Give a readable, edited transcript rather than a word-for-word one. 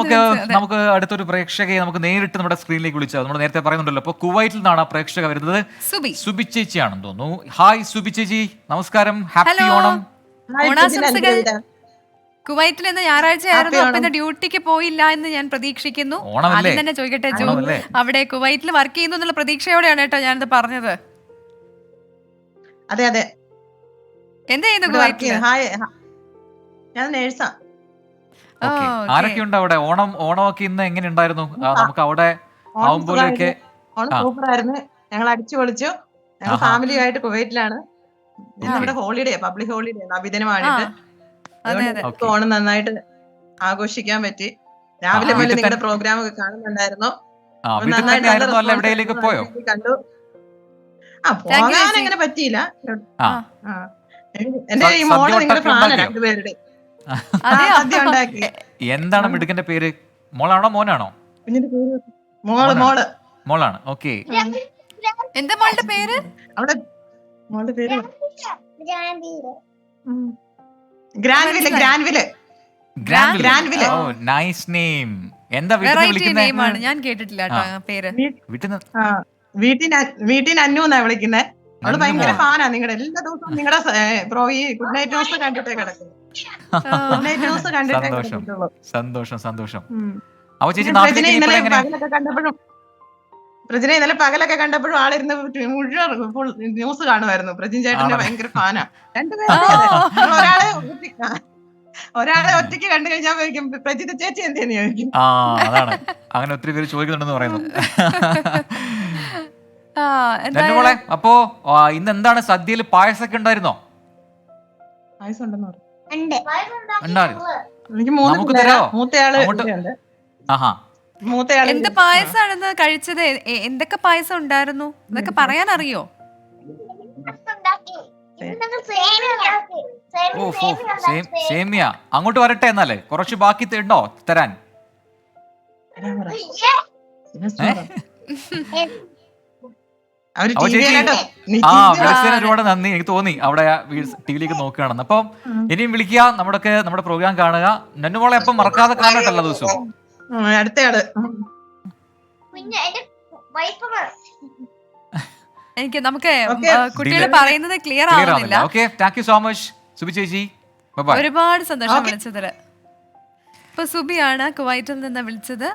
നമുക്ക് നമുക്ക് അടുത്തൊരു പ്രേക്ഷകയെ നമുക്ക് നേരിട്ട് നമ്മുടെ സ്ക്രീനിലേക്ക് വിളിച്ചാൽ നമ്മൾ നേരത്തെ പറയുന്നുണ്ടല്ലോ. അപ്പോൾ കുവൈറ്റിൽ നിന്നാണ് ആ പ്രേക്ഷക വരുന്നത്. സുബി ചേച്ചിയാണെന്ന് തോന്നുന്നു. ഹായ് സുബി ചേച്ചി, നമസ്കാരം. ഹാപ്പി ഓണം. ഓണാശംസകൾ. കുവൈറ്റിൽ ഇന്ന് ഞായറാഴ്ചയായിരുന്നു, അപ്പൊ ഇന്ന് ഡ്യൂട്ടിക്ക് പോയില്ല എന്ന് ഞാൻ പ്രതീക്ഷിക്കുന്നു. ആദ്യം തന്നെ ചോദിക്കട്ടെ, അവിടെ കുവൈറ്റിൽ വർക്ക് ചെയ്യുന്നു എന്നുള്ള പ്രതീക്ഷയോടെയാണ് കേട്ടോ ഞാനിത് പറഞ്ഞത്. അതെ അതെ. എന്താ ചെയ്യുന്നു കുവൈറ്റിൽ? ഞാൻ നേഴ്സാ. ആരൊക്കെയുണ്ട് അവിടെ? ഓണമൊക്കെ ഇന്ന് എങ്ങനെ ഉണ്ടായിരുന്നു? നമുക്ക് അവിടെ ആവുമ്പോഴൊക്കെ ഓണം സൂപ്പർ ആയിരുന്നു. ഞങ്ങൾ അടിച്ചു പൊളിച്ചു. ഞങ്ങൾ ഫാമിലി ആയിട്ട് കുവൈറ്റിലാണ്. നമ്മുടെ ഹോളിഡേ, പബ്ലിക് ഹോളിഡേ, നബിദിനമായിട്ട് ഓണം നന്നായിട്ട് ആഘോഷിക്കാൻ പറ്റി. രാവിലെ മുതൽ നിങ്ങളുടെ പ്രോഗ്രാം ഒക്കെ കാണുന്നുണ്ടായിരുന്നു. പോയോ? കണ്ടു. പോകാൻ അങ്ങനെ പറ്റിയില്ല. എന്റെ ഈ മോള് നിങ്ങളുടെ ഫാനാണ്, രണ്ടുപേരുടെ സദ്യ ഉണ്ടാക്കി. എന്താണ് മിടുക്കന്റെ പേര്? മോളാണോ മോനാണോ? കുഞ്ഞിന്റെ പേര് മോള്. മോളാണ്. ഓക്കെ. എന്താ മോളുടെ പേര്? അവിടെ മോളുടെ പേര് ഗ്രാൻവില്. ഓ നൈസ് നെയിം. എന്താ വീട്ടിൽ വിളിക്കുന്നത്? ഞാൻ കേട്ടിട്ടില്ല കേട്ടോ പേര്. വീട്ടിൽ അന്നു എന്നാ വിളിക്കുന്നത്. അവള് ഭയങ്കര ഫാനാ. നിങ്ങളുടെ എല്ലാ ദിവസവും നിങ്ങളുടെ ഈ ഗുഡ് നൈറ്റ് ന്യൂസ് കണ്ടിട്ടേ കിടക്കുന്നു. ഗുഡ് നൈറ്റ് ന്യൂസ് കണ്ടിട്ടേ കിടക്കുള്ളൂ. സന്തോഷം. പ്രജിനെ ഇന്നലെ പകലൊക്കെ കണ്ടപ്പോഴും ആളിരുന്ന് മുഴുവൻ ന്യൂസ് കാണുമായിരുന്നു. പ്രജിൻ ചേട്ടന്റെ ഭയങ്കര ഫാനാ. രണ്ടുപേരും ഒരാളെ ഒറ്റയ്ക്ക് കണ്ടു കഴിഞ്ഞാൽ പ്രജിത ചേച്ചി എന്തെന്ന് ചോദിക്കും. അതാണ് അങ്ങനെ ഒത്തിരി പേര് ചോദിക്കുന്നുണ്ടെന്ന് പറയുന്നു. അപ്പോ ഇന്ന് എന്താണ് സദ്യയിൽ? പായസമൊക്കെ ഉണ്ടായിരുന്നോ? പായസം ഉണ്ടെന്ന് പറഞ്ഞു. എനിക്ക് നമുക്ക് തരാമോ? എന്ത് പായസാണെന്ന് കഴിച്ചത്? എന്തൊക്കെ പായസം ഉണ്ടായിരുന്നു എന്നൊക്കെ പറയാൻ അറിയോ? സേമിയ. അങ്ങോട്ട് വരട്ടെ എന്നാലേ, കുറച്ച് ബാക്കി ഉണ്ടോ തരാൻ? ഒരുപാട് നന്ദി. എനിക്ക് തോന്നി അവിടെ ടിവിയിലേക്ക് നോക്കുകയാണെന്ന്. അപ്പം ഇനിയും വിളിക്കുക, നമ്മുടെ പ്രോഗ്രാം കാണുക. നന്നുമോളെ അപ്പം മറക്കാതെ കാണട്ടല്ലോ ദിവസവും. നമുക്ക് കുട്ടികൾ പറയുന്നത് ക്ലിയർ ആവുന്നില്ല. Okay, thank you so much Subi ചേച്ചി. ഒരുപാട് സന്തോഷം വിളിച്ചതില്. ഇപ്പൊ സുബിയാണ് കുവൈറ്റിൽ നിന്ന് വിളിച്ചത്.